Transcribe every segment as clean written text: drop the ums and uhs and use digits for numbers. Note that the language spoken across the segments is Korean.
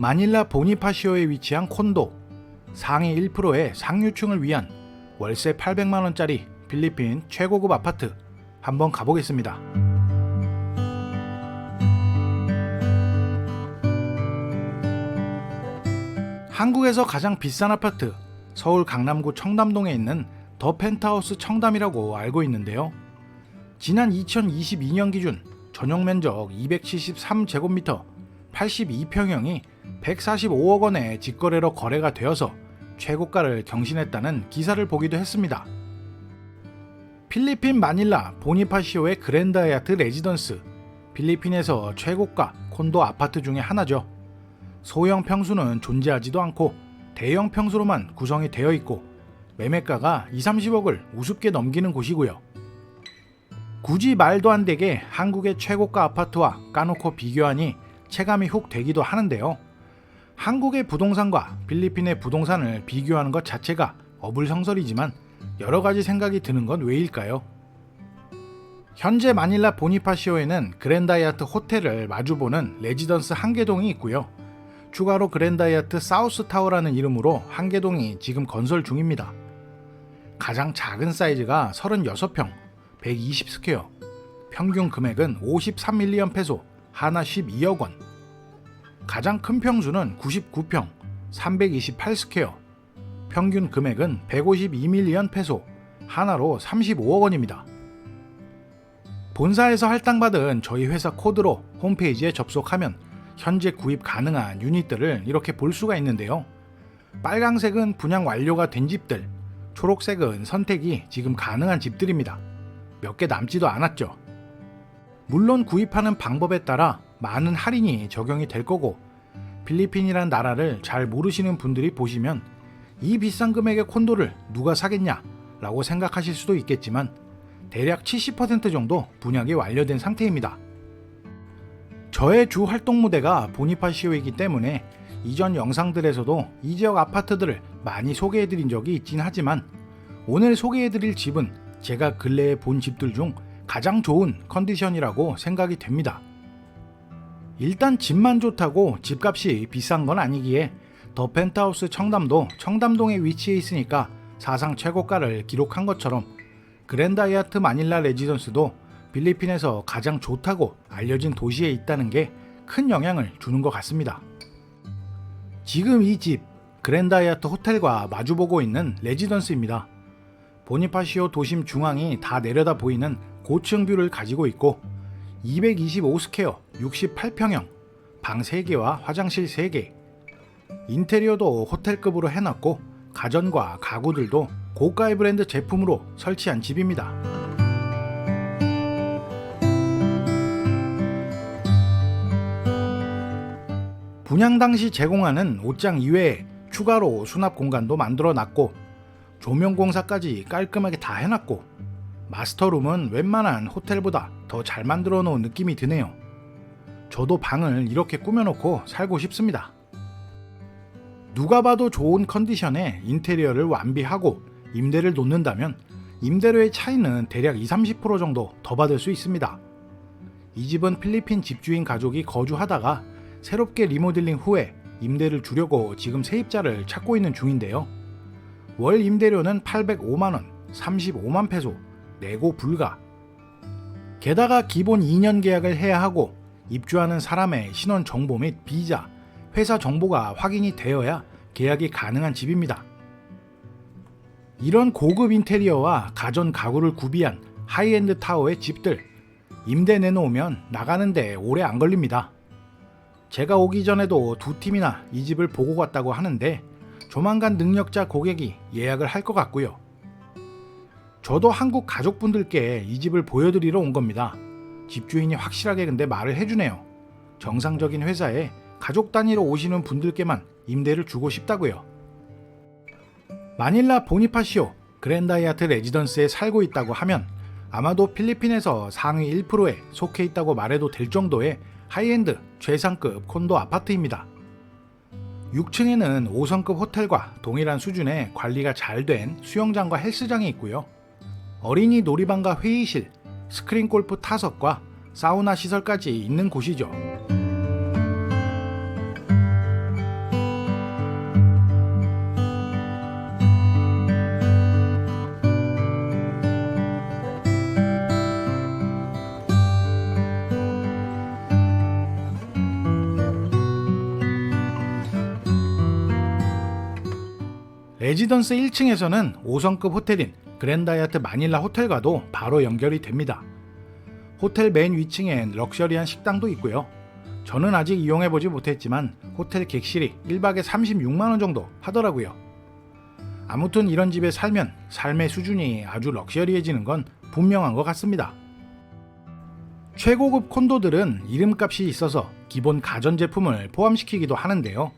마닐라 보니파시오에 위치한 콘도, 상위 1%의 상류층을 위한 월세 800만원짜리 필리핀 최고급 아파트 한번 가보겠습니다. 한국에서 가장 비싼 아파트, 서울 강남구 청담동에 있는 더 펜트하우스 청담이라고 알고 있는데요. 지난 2022년 기준 전용 면적 273제곱미터 82평형이 145억 원의 직거래로 거래가 되어서 최고가를 경신했다는 기사를 보기도 했습니다. 필리핀 마닐라 보니파시오의 그랜드 하얏트 레지던스, 필리핀에서 최고가 콘도 아파트 중에 하나죠. 소형 평수는 존재하지도 않고 대형 평수로만 구성이 되어 있고 매매가가 2~30억을 우습게 넘기는 곳이고요. 굳이 말도 안 되게 한국의 최고가 아파트와 까놓고 비교하니 체감이 훅 되기도 하는데요. 한국의 부동산과 필리핀의 부동산을 비교하는 것 자체가 어불성설이지만 여러 가지 생각이 드는 건 왜일까요? 현재 마닐라 보니파시오에는 그랜드 하얏트 호텔을 마주보는 레지던스 한개동이 있고요. 추가로 그랜드 하얏트 사우스 타워라는 이름으로 한개동이 지금 건설 중입니다. 가장 작은 사이즈가 36평, 120스퀘어, 평균 금액은 53밀리언 페소, 하나 12억 원. 가장 큰 평수는 99평, 328스퀘어, 평균 금액은 152밀리언 페소, 하나로 35억 원입니다. 본사에서 할당받은 저희 회사 코드로 홈페이지에 접속하면 현재 구입 가능한 유닛들을 이렇게 볼 수가 있는데요. 빨강색은 분양 완료가 된 집들, 초록색은 선택이 지금 가능한 집들입니다. 몇 개 남지도 않았죠. 물론 구입하는 방법에 따라 많은 할인이 적용이 될 거고, 필리핀이란 나라를 잘 모르시는 분들이 보시면 이 비싼 금액의 콘도를 누가 사겠냐 라고 생각하실 수도 있겠지만 대략 70% 정도 분양이 완료된 상태입니다. 저의 주 활동 무대가 보니파시오이기 때문에 이전 영상들에서도 이 지역 아파트들을 많이 소개해드린 적이 있긴 하지만 오늘 소개해드릴 집은 제가 근래에 본 집들 중 가장 좋은 컨디션이라고 생각이 됩니다. 일단 집만 좋다고 집값이 비싼 건 아니기에 더 펜트하우스 청담도 청담동에 위치해 있으니까 사상 최고가를 기록한 것처럼 그랜드 하얏트 마닐라 레지던스도 필리핀에서 가장 좋다고 알려진 도시에 있다는 게 큰 영향을 주는 것 같습니다. 지금 이 집 그랜드 하얏트 호텔과 마주보고 있는 레지던스입니다. 보니파시오 도심 중앙이 다 내려다 보이는 고층 뷰를 가지고 있고 225스퀘어 68평형, 방 3개와 화장실 3개, 인테리어도 호텔급으로 해놨고 가전과 가구들도 고가의 브랜드 제품으로 설치한 집입니다. 분양 당시 제공하는 옷장 이외에 추가로 수납 공간도 만들어놨고 조명 공사까지 깔끔하게 다 해놨고 마스터룸은 웬만한 호텔보다 더 잘 만들어 놓은 느낌이 드네요. 저도 방을 이렇게 꾸며놓고 살고 싶습니다. 누가 봐도 좋은 컨디션의 인테리어를 완비하고 임대를 놓는다면 임대료의 차이는 대략 20~30% 정도 더 받을 수 있습니다. 이 집은 필리핀 집주인 가족이 거주하다가 새롭게 리모델링 후에 임대를 주려고 지금 세입자를 찾고 있는 중인데요. 월 임대료는 805만원, 35만 페소, 내고 불가. 게다가 기본 2년 계약을 해야 하고 입주하는 사람의 신원 정보 및 비자, 회사 정보가 확인이 되어야 계약이 가능한 집입니다. 이런 고급 인테리어와 가전 가구를 구비한 하이엔드 타워의 집들, 임대 내놓으면 나가는데 오래 안 걸립니다. 제가 오기 전에도 2팀이나 이 집을 보고 갔다고 하는데 조만간 능력자 고객이 예약을 할 것 같고요. 저도 한국 가족분들께 이 집을 보여드리러 온 겁니다. 집주인이 확실하게 근데 말을 해주네요. 정상적인 회사에 가족 단위로 오시는 분들께만 임대를 주고 싶다고요. 마닐라 보니파시오 그랜드 하얏트 레지던스에 살고 있다고 하면 아마도 필리핀에서 상위 1%에 속해 있다고 말해도 될 정도의 하이엔드 최상급 콘도 아파트입니다. 6층에는 5성급 호텔과 동일한 수준의 관리가 잘 된 수영장과 헬스장이 있고요. 어린이 놀이방과 회의실, 스크린 골프 타석과 사우나 시설까지 있는 곳이죠. 레지던스 1층에서는 5성급 호텔인 그랜다이아트 마닐라 호텔과도 바로 연결이 됩니다. 호텔 맨 위층엔 럭셔리한 식당도 있고요. 저는 아직 이용해보지 못했지만 호텔 객실이 1박에 36만원 정도 하더라고요. 아무튼 이런 집에 살면 삶의 수준이 아주 럭셔리해지는 건 분명한 것 같습니다. 최고급 콘도들은 이름값이 있어서 기본 가전제품을 포함시키기도 하는데요.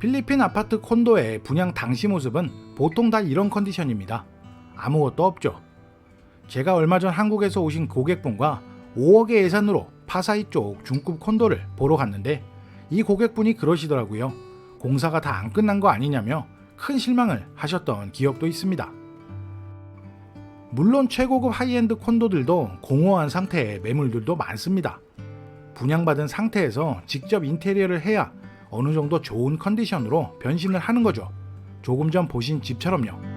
필리핀 아파트 콘도의 분양 당시 모습은 보통 다 이런 컨디션입니다. 아무것도 없죠. 제가 얼마 전 한국에서 오신 고객분과 5억의 예산으로 파사이 쪽 중급 콘도를 보러 갔는데 이 고객분이 그러시더라고요. 공사가 다 안 끝난 거 아니냐며 큰 실망을 하셨던 기억도 있습니다. 물론 최고급 하이엔드 콘도들도 공허한 상태의 매물들도 많습니다. 분양받은 상태에서 직접 인테리어를 해야 어느 정도 좋은 컨디션으로 변신을 하는 거죠. 조금 전 보신 집처럼요.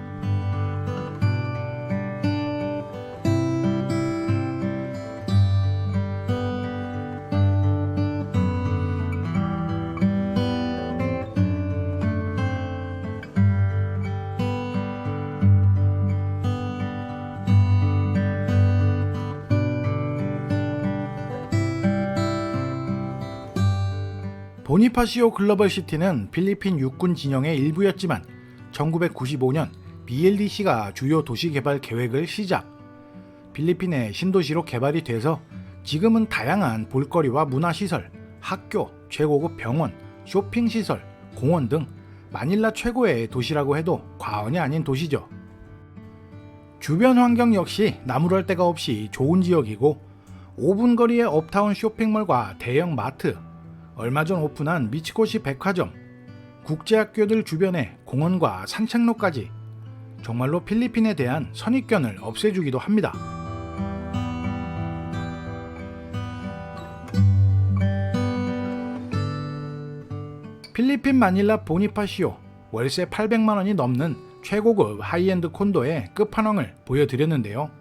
보니파시오 글로벌 시티는 필리핀 육군 진영의 일부였지만 1995년 BLDC가 주요 도시 개발 계획을 시작. 필리핀의 신도시로 개발이 돼서 지금은 다양한 볼거리와 문화시설, 학교, 최고급 병원, 쇼핑시설, 공원 등 마닐라 최고의 도시라고 해도 과언이 아닌 도시죠. 주변 환경 역시 나무랄 데가 없이 좋은 지역이고 5분 거리의 업타운 쇼핑몰과 대형 마트, 얼마 전 오픈한 미치코시 백화점, 국제학교들 주변에 공원과 산책로까지 정말로 필리핀에 대한 선입견을 없애주기도 합니다. 필리핀 마닐라 보니파시오 월세 800만원이 넘는 최고급 하이엔드 콘도의 끝판왕을 보여드렸는데요.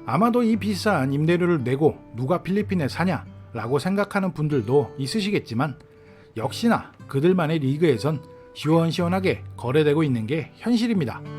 아마도 이 비싼 임대료를 내고 누가 필리핀에 사냐 라고 생각하는 분들도 있으시겠지만 역시나 그들만의 리그에선 시원시원하게 거래되고 있는 게 현실입니다.